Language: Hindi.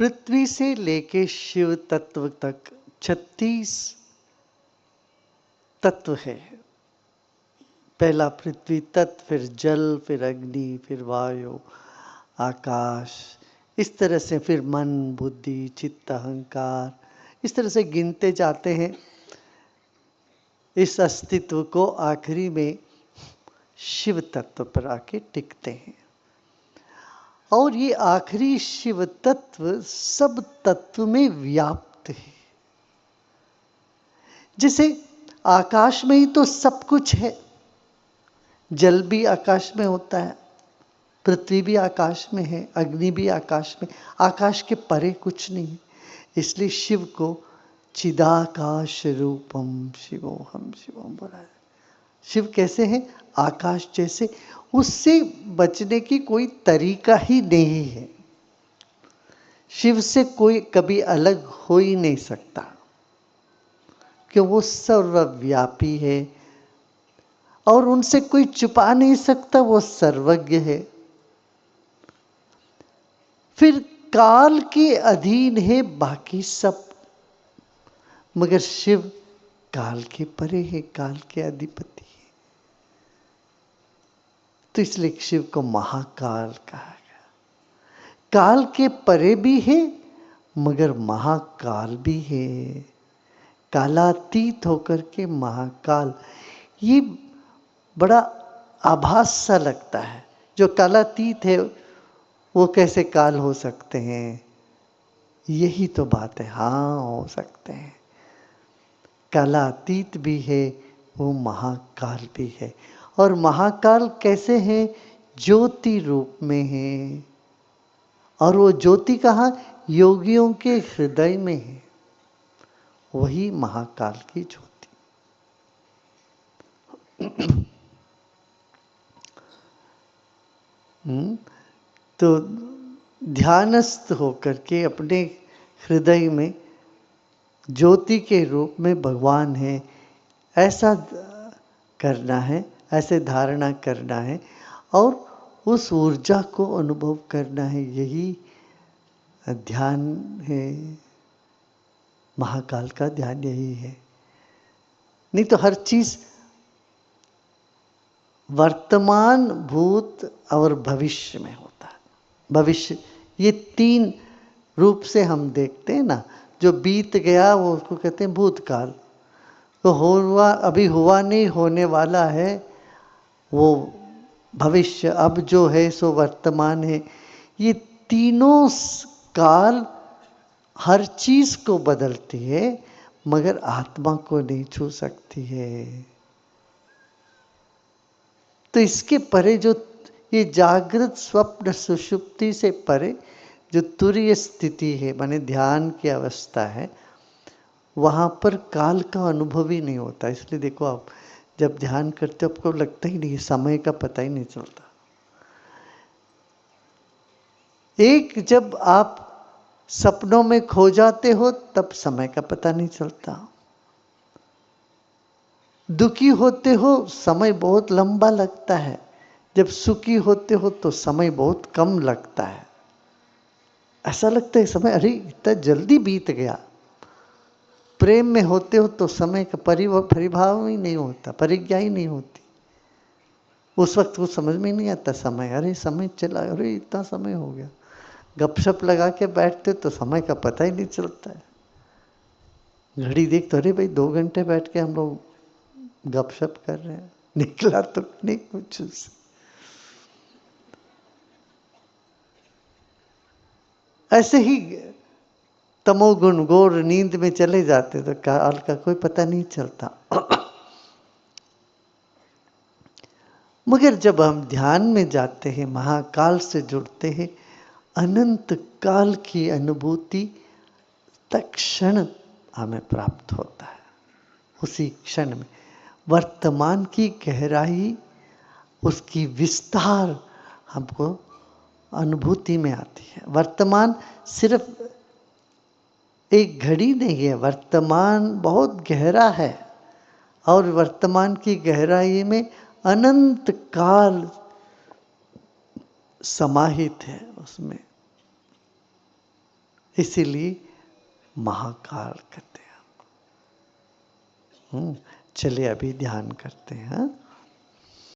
पृथ्वी से लेके शिव तत्व तक 36 तत्व है। पहला पृथ्वी तत्व, फिर जल, फिर अग्नि, फिर वायु, आकाश, इस तरह से फिर मन, बुद्धि, चित्त, अहंकार, इस तरह से गिनते जाते हैं। इस अस्तित्व को आखिरी में शिव तत्व पर आके टिकते हैं। और ये आखिरी शिव तत्व सब तत्व में व्याप्त है। जैसे आकाश में ही तो सब कुछ है। जल भी आकाश में होता है, पृथ्वी भी आकाश में है, अग्नि भी आकाश में। आकाश के परे कुछ नहीं। इसलिए शिव को चिदाकाश रूपम शिवोहम शिवम बोला है। शिव कैसे हैं? आकाश जैसे। उससे बचने की कोई तरीका ही नहीं है। शिव से कोई कभी अलग हो ही नहीं सकता, क्यों वो सर्वव्यापी है और उनसे कोई छुपा नहीं सकता, वो सर्वज्ञ है। फिर काल के अधीन है बाकी सब, मगर शिव काल के परे है, काल के अधिपति है। तो इसलिए शिव को महाकाल कहा गया। काल के परे भी है मगर महाकाल भी है। कालातीत होकर के महाकाल, ये बड़ा आभास सा लगता है। जो कालातीत है वो कैसे काल हो सकते हैं? यही तो बात है। हाँ, हो सकते हैं। कालातीत भी है, वो महाकाल भी है। और महाकाल कैसे है? ज्योति रूप में है। और वो ज्योति कहाँ? योगियों के हृदय में है। वही महाकाल की ज्योति। तो ध्यानस्थ होकर के अपने हृदय में ज्योति के रूप में भगवान है, ऐसा करना है, ऐसे धारणा करना है और उस ऊर्जा को अनुभव करना है। यही ध्यान है। महाकाल का ध्यान यही है। नहीं तो हर चीज वर्तमान, भूत और भविष्य में होता है। भविष्य, ये 3 रूप से हम देखते हैं ना। जो बीत गया वो उसको कहते हैं भूतकाल। तो हुआ, अभी हुआ नहीं, होने वाला है, वो भविष्य। अब जो है सो वर्तमान है। ये तीनों काल हर चीज को बदलती है मगर आत्मा को नहीं छू सकती है। तो इसके परे जो ये जागृत स्वप्न सुषुप्ति से परे जो तुरीय स्थिति है, माने ध्यान की अवस्था है, वहाँ पर काल का अनुभव ही नहीं होता। इसलिए देखो, आप जब ध्यान करते हो आपको लगता ही नहीं, समय का पता ही नहीं चलता। एक जब आप सपनों में खो जाते हो तब समय का पता नहीं चलता। दुखी होते हो समय बहुत लंबा लगता है, जब सुखी होते हो तो समय बहुत कम लगता है। ऐसा लगता है समय अरे इतना जल्दी बीत गया। प्रेम में होते हो तो समय का परिभाव ही नहीं होता, परिज्ञा ही नहीं होती। उस वक्त कुछ समझ में नहीं आता समय, अरे समय चला, अरे इतना समय हो गया। गपशप लगा के बैठते तो समय का पता ही नहीं चलता है। घड़ी देख तो अरे भाई 2 घंटे बैठ के हम लोग गपशप कर रहे हैं, निकला तो नहीं कुछ उससे। ऐसे ही तमोगुण घोर नींद में चले जाते तो काल का कोई पता नहीं चलता। मगर जब हम ध्यान में जाते हैं, महाकाल से जुड़ते हैं, अनंत काल की अनुभूति तत्क्षण हमें प्राप्त होता है। उसी क्षण में वर्तमान की गहराई, उसकी विस्तार हमको अनुभूति में आती है। वर्तमान सिर्फ एक घड़ी नहीं है, वर्तमान बहुत गहरा है और वर्तमान की गहराई में अनंत काल समाहित है उसमें। इसीलिए महाकाल कहते हैं। चलिए अभी ध्यान करते हैं।